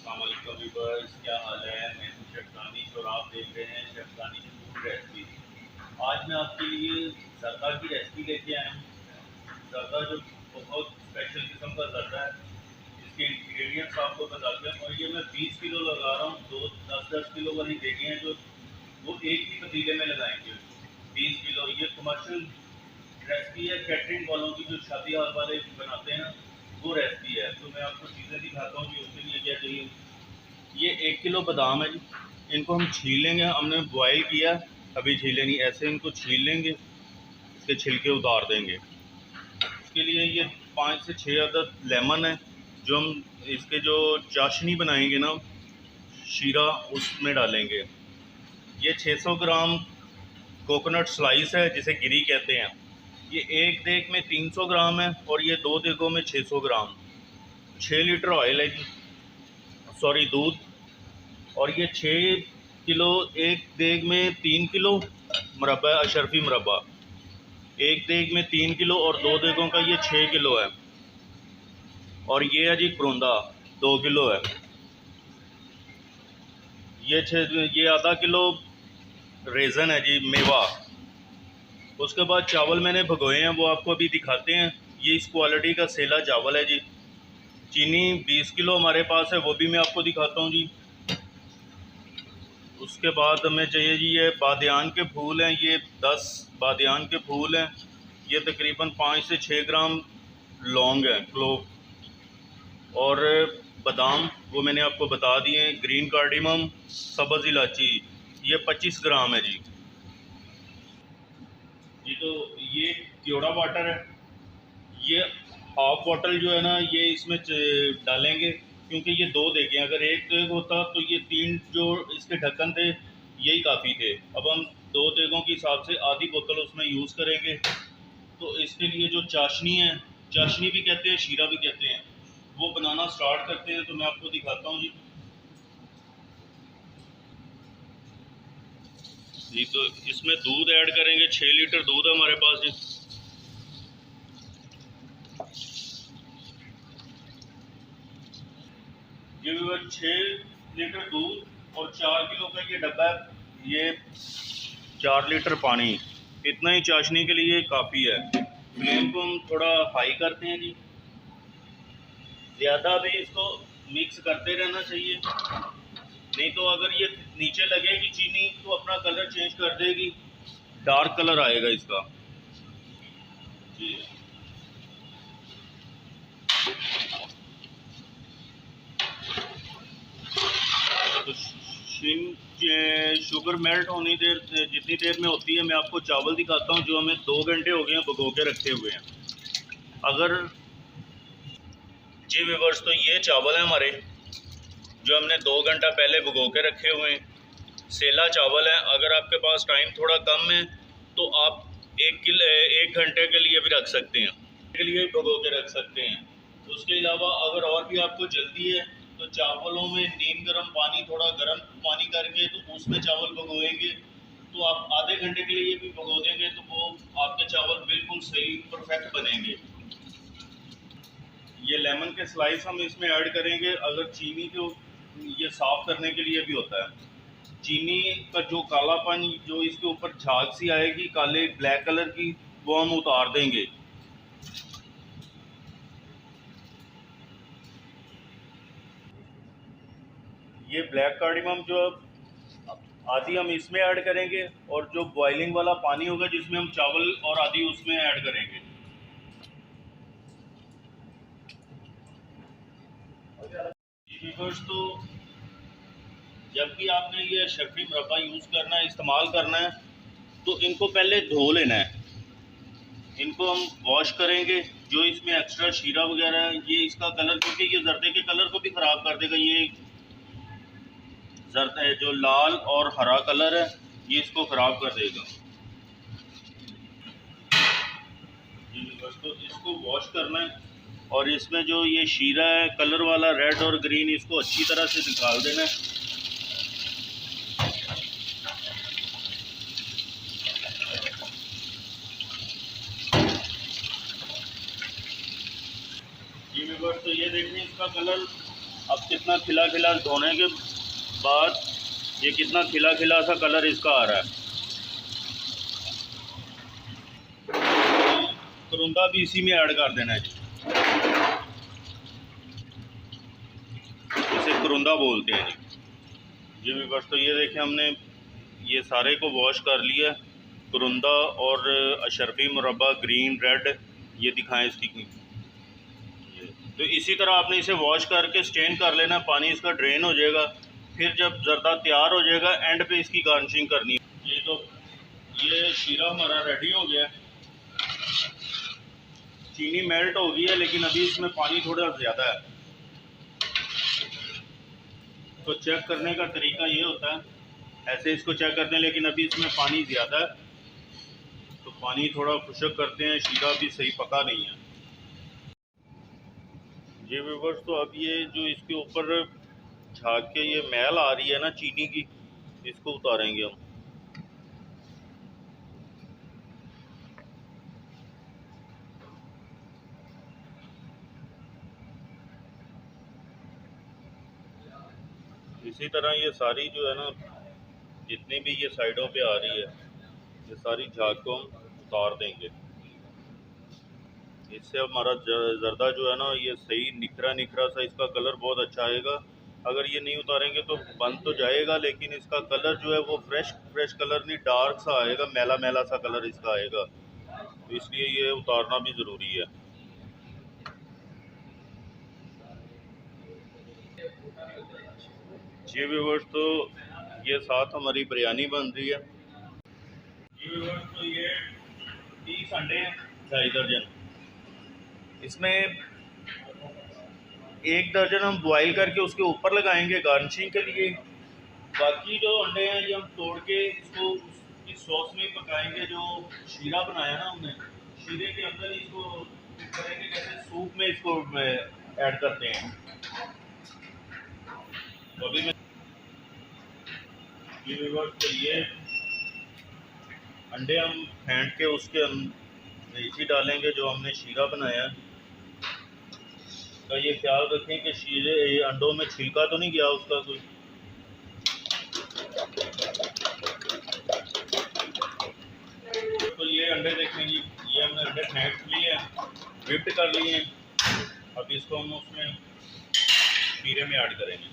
अस्सलाम वालेकुम व्यूअर्स, क्या हाल है। मैं हूं शेफ दानिश और आप देख रहे हैं शेफ दानिश फूड रेसिपी। आज मैं आपके लिए ज़रदा की रेसिपी लेके आया हूँ। ज़रदा जो बहुत स्पेशल किस्म का ज़रदा है, इसके इंग्रेडिएंट्स आपको बताते हैं। और ये मैं 20 किलो लगा रहा हूँ। दो 10-10 किलो वाली देखें हैं जो वो एक ही पतीले में लगाएंगे। 20 किलो ये कमर्शियल रेसिपी है, कैटरिंग वालों की जो शादी हाल वाले बनाते हैं वो रेसिपी है। तो मैं आपको चीज़ें दिखाता हूँ कि उसके लिए क्या चाहिए। ये 1 किलो बादाम है जी। इनको हम छील लेंगे, हमने बॉयल किया, अभी छीले नहीं, ऐसे इनको छील लेंगे, इसके छिलके उतार देंगे। इसके लिए ये 5 से 6 अदद लेमन है जो हम इसके जो चाशनी बनाएंगे ना, शीरा, उसमें डालेंगे। ये 600 ग्राम कोकोनट स्लाइस है जिसे गिरी कहते हैं। ये एक देग में 300 ग्राम है और ये दो देगों में 600 ग्राम। 6 लीटर ऑयल है जी, सॉरी दूध। और ये 6 किलो, एक देग में 3 किलो मुरब्बा अशरफी मुरब्बा, एक देग में 3 किलो और दो देगों का ये 6 किलो है। और ये है जी करोंदा, 2 किलो है। ये आधा किलो रेज़न है जी, मेवा। उसके बाद चावल मैंने भिगोए हैं, वो आपको अभी दिखाते हैं। ये इस क्वालिटी का सेला चावल है जी। चीनी 20 किलो हमारे पास है, वो भी मैं आपको दिखाता हूँ जी। उसके बाद हमें चाहिए जी ये बादियान के फूल हैं, ये 10 बादियान के फूल हैं। ये तकरीबन 5 से 6 ग्राम लौंग है, क्लोव। और बादाम वो मैंने आपको बता दिए हैं। ग्रीन कार्डिमम, सब्ज़ इलायची, ये 25 ग्राम है जी। ये तो ये क्योड़ा वाटर है। ये हाफ बॉटल जो है ना, ये इसमें डालेंगे क्योंकि ये दो देखें, अगर एक देग होता तो ये 3 जो इसके ढक्कन थे यही काफ़ी थे। अब हम 2 देगों के हिसाब से आधी बोतल उसमें यूज़ करेंगे। तो इसके लिए जो चाशनी है, चाशनी भी कहते हैं, शीरा भी कहते हैं, वो बनाना स्टार्ट करते हैं। तो मैं आपको दिखाता हूँ जी। जी तो इसमें दूध ऐड करेंगे, 6 लीटर दूध है हमारे पास जी। ये भी 6 लीटर दूध और 4 किलो का ये डब्बा है। ये 4 लीटर पानी, इतना ही चाशनी के लिए काफ़ी है। फ्लेम को हम थोड़ा हाई करते हैं जी। ज़्यादा भी इसको मिक्स करते रहना चाहिए, नहीं तो अगर ये नीचे लगेगी चीनी तो अपना कलर चेंज कर देगी, डार्क कलर आएगा इसका जी। तो शुगर मेल्ट होनी देर, जितनी देर में होती है, मैं आपको चावल दिखाता हूँ जो हमें 2 घंटे हो गए हैं भिगो के रखे हुए हैं। अगर जी व्यूअर्स, तो ये चावल है हमारे जो हमने 2 घंटा पहले भिगो के रखे हुए हैं। सेला चावल है। अगर आपके पास टाइम थोड़ा कम है तो आप 1 घंटे के लिए भी रख सकते हैं, के लिए भिगो के रख सकते हैं। उसके अलावा अगर और भी आपको जल्दी है तो चावलों में नीम गर्म पानी, थोड़ा गर्म पानी करके तो उसमें चावल भिगोएंगे, तो आप आधे घंटे के लिए भी भिगो देंगे तो वो आपके चावल बिल्कुल सही परफेक्ट बनेंगे। ये लेमन के स्लाइस हम इसमें ऐड करेंगे। अगर चीनी को ये साफ़ करने के लिए भी होता है। चीनी का जो कालापन, जो इसके ऊपर झाग सी आएगी काले ब्लैक कलर की, वो हम उतार देंगे। ये ब्लैक कार्डिमम जो आधी हम इसमें ऐड करेंगे और जो बॉइलिंग वाला पानी होगा जिसमें हम चावल और आधी उसमें ऐड करेंगे। तो जब भी आपने ये शर्फी मुरब्बा यूज़ करना है, इस्तेमाल करना है, तो इनको पहले धो लेना है। इनको हम वॉश करेंगे। जो इसमें एक्स्ट्रा शीरा वगैरह है, ये इसका कलर, क्योंकि ये जर्दे के कलर को भी ख़राब कर देगा। ये जर्द जो लाल और हरा कलर है ये इसको ख़राब कर देगा। बस तो इसको वॉश करना है और इसमें जो ये शीरा है कलर वाला, रेड और ग्रीन, इसको अच्छी तरह से निकाल देना है। जी व्यूअर्स, तो ये देखें इसका कलर अब कितना खिला खिला धोने के बाद ये कितना खिला खिला सा कलर इसका आ रहा है। करुंदा भी इसी में ऐड कर देना है जी, इसे करुंदा बोलते हैं जी व्यूअर्स। तो ये देखें हमने ये सारे को वॉश कर लिया, करुंदा और अशरफी मुरब्बा ग्रीन रेड ये दिखाएं इसकी। तो इसी तरह आपने इसे वॉश करके स्टेन कर लेना, पानी इसका ड्रेन हो जाएगा। फिर जब ज़रदा तैयार हो जाएगा एंड पे इसकी गार्निशिंग करनी है। ये शीरा हमारा रेडी हो गया, चीनी मेल्ट हो गई है, लेकिन अभी इसमें पानी थोड़ा ज़्यादा है। तो चेक करने का तरीका ये होता है, ऐसे इसको चेक करते हैं, लेकिन अभी इसमें पानी ज़्यादा है, तो पानी थोड़ा खुशक करते हैं, शीरा भी सही पका नहीं है जी व्यूअर्स। तो अब ये जो इसके ऊपर झाग के ये मैल आ रही है ना चीनी की, इसको उतारेंगे हम। इसी तरह ये सारी जो है ना, जितनी भी ये साइडों पे आ रही है, ये सारी झाग को हम उतार देंगे। इससे हमारा जर्दा जो है ना, ये सही निखरा निखरा सा इसका कलर बहुत अच्छा आएगा। अगर ये नहीं उतारेंगे तो बन तो जाएगा, लेकिन इसका कलर जो है वो फ्रेश कलर नहीं, डार्क सा आएगा, मैला मैला सा कलर इसका आएगा। तो इसलिए ये उतारना भी ज़रूरी है जी व्यूअर्स। तो ये साथ हमारी बिरयानी बन रही है जी व्यूअर्स। तो ये 30 अंडे हैं, 2.5 दर्जन। इसमें 1 दर्जन हम बॉईल करके उसके ऊपर लगाएंगे गार्निशिंग के लिए। बाकी जो अंडे हैं ये हम तोड़ के इसको इस सॉस में पकाएंगे। जो शीरा बनाया ना हमने, शीरे के अंदर इसको करेंगे, जैसे सूप में इसको ऐड करते हैं। तो अभी मैं ये अंडे हम फेंट के उसके इसी डालेंगे जो हमने शीरा बनाया। तो ये ख्याल रखें कि शीरे अंडों में छिलका तो नहीं गया उसका कोई। तो ये अंडे देखेंगे, ये हमने अंडे फेंट लिए हैं, विप्ड कर लिए हैं। अब इसको हम उसमें शीरे में ऐड करेंगे।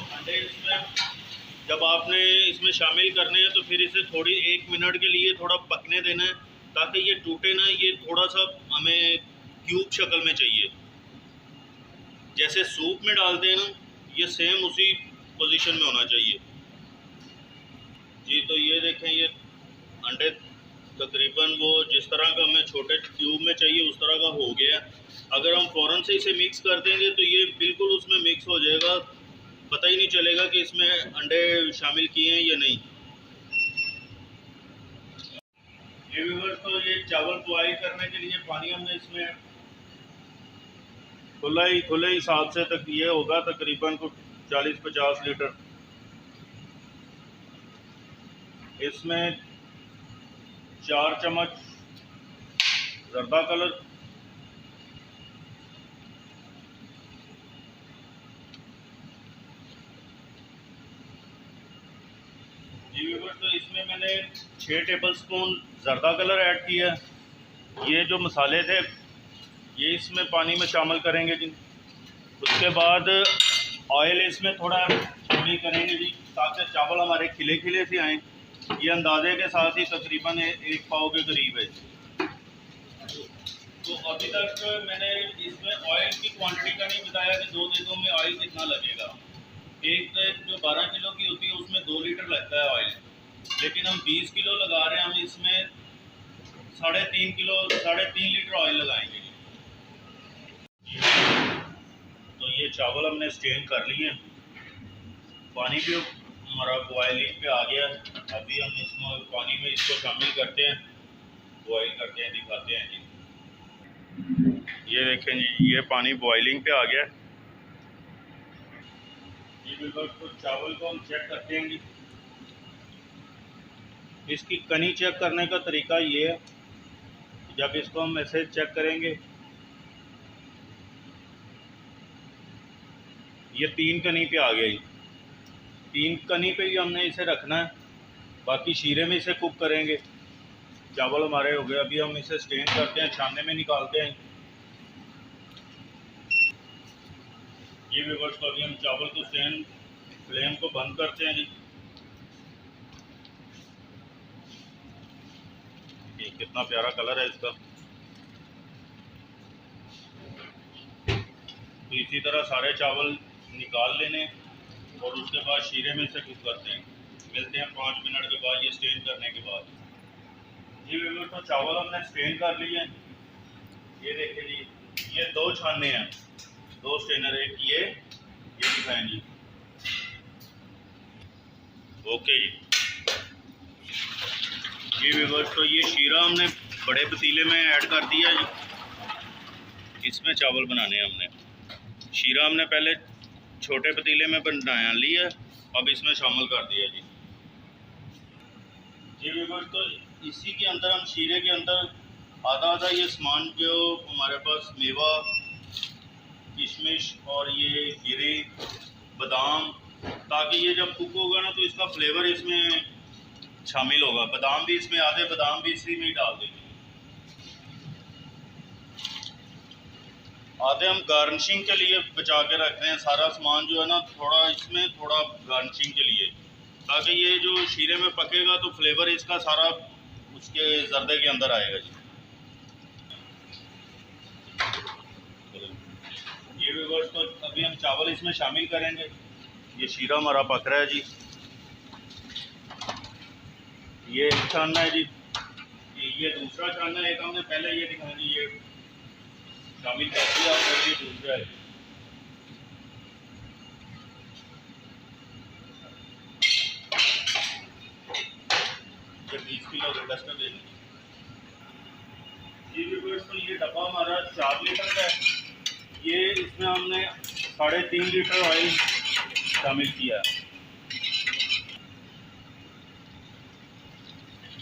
अंडे इसमें जब आपने इसमें शामिल करने हैं तो फिर इसे थोड़ी 1 मिनट के लिए थोड़ा पकने देना है, ताकि ये टूटे ना। ये थोड़ा सा हमें क्यूब शक्ल में चाहिए, जैसे सूप में डालते हैं ना, ये सेम उसी पोजीशन में होना चाहिए जी। तो ये देखें, ये अंडे तकरीबन वो जिस तरह का हमें छोटे क्यूब में चाहिए उस तरह का हो गया। अगर हम फ़ौरन से इसे मिक्स कर देंगे तो ये बिल्कुल उसमें मिक्स हो जाएगा, पता ही नहीं चलेगा कि इसमें अंडे शामिल किए हैं या नहीं। ये व्यूअर्स, तो ये चावल बॉईल करने के लिए पानी हमने इसमें खुले हिसाब से तक ये होगा तकरीबन कुछ 40-50 लीटर। इसमें 4 चम्मच जर्दा कलर, तो इसमें मैंने 6 टेबलस्पून जर्दा कलर ऐड किया। ये जो मसाले थे ये इसमें पानी में शामिल करेंगे जी। उसके बाद ऑयल इसमें थोड़ा शामिल करेंगे जी, ताकि चावल हमारे खिले खिले से आएँ। ये अंदाजे के साथ ही तकरीबन 1 पाव के करीब है। तो अभी तक मैंने इसमें ऑयल की क्वांटिटी का नहीं बताया कि 2 चीज़ों में ऑयल कितना लगेगा। एक जो 12 किलो की होती है उसमें 2 लीटर लगता है ऑयल, लेकिन हम 20 किलो लगा रहे हैं, हम इसमें 3.5 लीटर ऑयल लगाएंगे। तो ये चावल हमने स्टेन कर लिए, पानी भी हमारा बॉयलिंग पे आ गया। अभी हम इसमें पानी में इसको शामिल करते हैं, बॉयल करते हैं, दिखाते हैं जी। ये देखें जी, ये पानी बॉयलिंग पे आ गया। जी बिल्कुल। तो चावल को हम चेक करते हैं जी। इसकी कनी चेक करने का तरीका ये है, जब इसको हम ऐसे चेक करेंगे, ये 3 कनी पे आ गया जी। 3 कनी पे ही हमने इसे रखना है, बाकी शीरे में इसे कुक करेंगे। चावल हमारे हो गए, अभी हम इसे स्टेन करते हैं, छानने में निकालते हैं। ये व्यूअर्स, तो अभी हम चावल को स्टेन, फ्लेम को बंद करते हैं जी। ये कितना प्यारा कलर है इसका। तो इसी तरह सारे चावल निकाल लेने और उसके बाद शीरे में से कुक करते हैं। मिलते हैं 5 मिनट के बाद, ये स्टेन करने के बाद। जी व्यूअर्स, तो चावल हमने स्टेन कर लिए हैं। ये देखिए जी, ये 2 छाने हैं, 2 स्टेनर, एक ये दिखाएं जी। ओके जी। जी व्यूअर्स, तो ये शीरा हमने बड़े पतीले में ऐड कर दिया जी। इसमें चावल बनाने हैं हमने। शीरा हमने पहले छोटे पतीले में बनाया लिया, अब इसमें शामिल कर दिया जी। जी व्यूअर्स, तो इसी के अंदर हम शीरे के अंदर आधा आधा ये सामान जो हमारे पास मेवा, किशमिश और ये गिरी, बादाम, ताकि ये जब कुक होगा ना तो इसका फ्लेवर इसमें शामिल होगा। बादाम भी इसमें, आधे बादाम भी इसी में ही डाल देंगे। आधे हम गार्निशिंग के लिए बचा के रख रहे हैं। सारा सामान जो है ना, थोड़ा इसमें, थोड़ा गार्निशिंग के लिए, ताकि ये जो शीरे में पकेगा तो फ्लेवर इसका सारा उसके जर्दे के अंदर आएगा जी। ये व्यूअर्स, तो अभी हम चावल इसमें शामिल करेंगे। ये शीरा हमारा पक रहा है जी। ये एक छानना है जी, ये दूसरा छानना है। एक हमने पहले ये दिखाया जी, ये शामिल कर दिया और ये दूसरा है। ये 20 किलो डस्टर दे देंगे जी व्यूअर्स। तो ये डब्बा हमारा 4 लीटर का है। ये इसमें हमने 3.5 लीटर ऑयल शामिल किया है।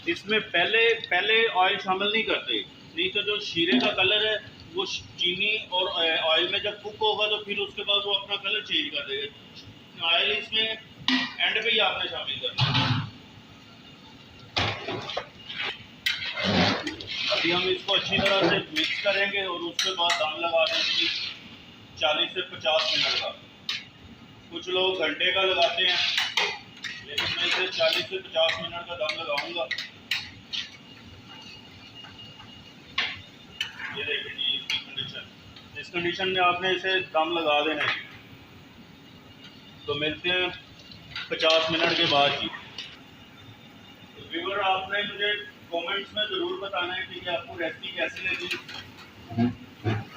इसमें पहले ऑयल शामिल नहीं करते, नहीं तो जो शीरे का कलर है वो चीनी और ऑयल में जब कुक होगा तो फिर उसके बाद वो अपना कलर चेंज कर देगा। ऑयल इसमें एंड पे ही आपने शामिल करना है। अभी हम इसको अच्छी तरह से मिक्स करेंगे और उसके बाद दम लगा देंगे 40 से 50 मिनट का। कुछ लोग घंटे का लगाते हैं, लेकिन मैं इसे 40 से 50 मिनट का दम लगाऊंगा। ये देखिए जी, इसकी कंडीशन, इस कंडीशन में आपने इसे दम लगा देना है। तो मिलते हैं 50 मिनट के बाद जी। तो व्यूअर, आपने मुझे कमेंट्स में ज़रूर बताना है कि आपको रेसिपी कैसी लगी।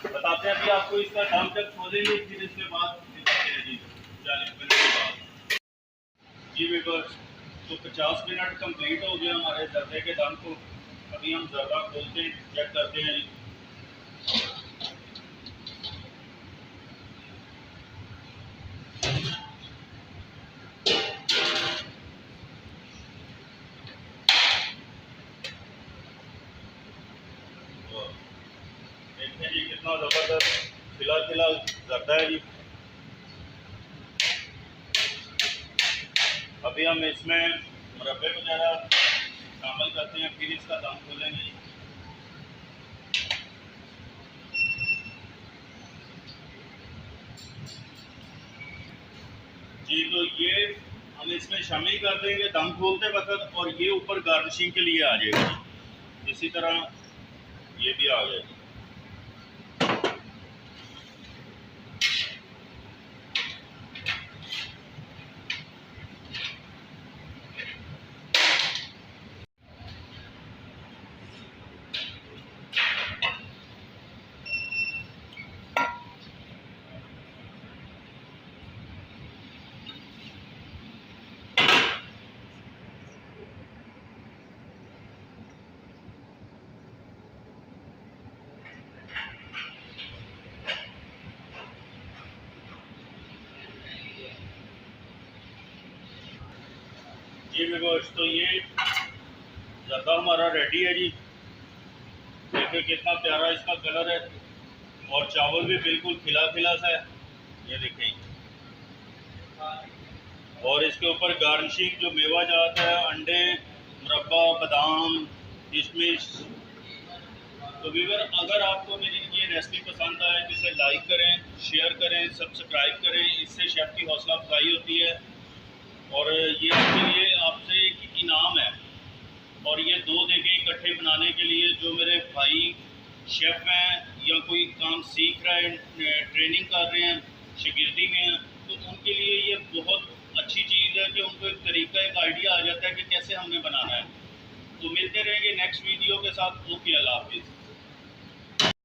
बताते हैं अभी आपको इसका दम जब खोलेंगे फिर इसके बाद दिखाते हैं जी 40 मिनट के बाद। जी व्यूअर, तो 50 मिनट कंप्लीट हो गया हमारे जर्दे के दम को। अभी हम जर्दा खोलते हैं, चेक करते हैं जी। देखिए जी, कितना ज़बरदस्त खिला खिला जर्दा है जी। अभी हम इसमें मुरब्बे वगैरह शामिल करते हैं, फिर इसका दम खोलेंगे। जी, तो ये हम इसमें शामिल कर देंगे दम खोलते वक्त, और ये ऊपर गार्निशिंग के लिए आ जाएगा। इसी तरह ये भी आ गया। जी व्यूअर्स, तो ये ज़र्दा हमारा रेडी है जी। देखिए कितना प्यारा इसका कलर है और चावल भी बिल्कुल खिला खिला सा है, ये देखें। और इसके ऊपर गार्निशिंग जो मेवा जाता है, अंडे, मुरब्बा, बादाम, किशमिश। तो व्यूअर, अगर आपको मेरी ये रेसिपी पसंद आए तो इसे लाइक करें, शेयर करें, सब्सक्राइब करें। इससे शेफ़ की हौसला अफजाई होती है और ये आपके लिए आपसे एक इनाम है। और ये दो देखें इकट्ठे बनाने के लिए, जो मेरे भाई शेफ़ हैं या कोई काम सीख रहे हैं, ट्रेनिंग कर रहे हैं, शागिर्दी में हैं, तो उनके लिए ये बहुत अच्छी चीज़ है कि उनको एक तरीका, एक आइडिया आ जाता है कि कैसे हमने बनाना है। तो मिलते रहेंगे नेक्स्ट वीडियो के साथ। ओके, अल्लाह हाफिज़।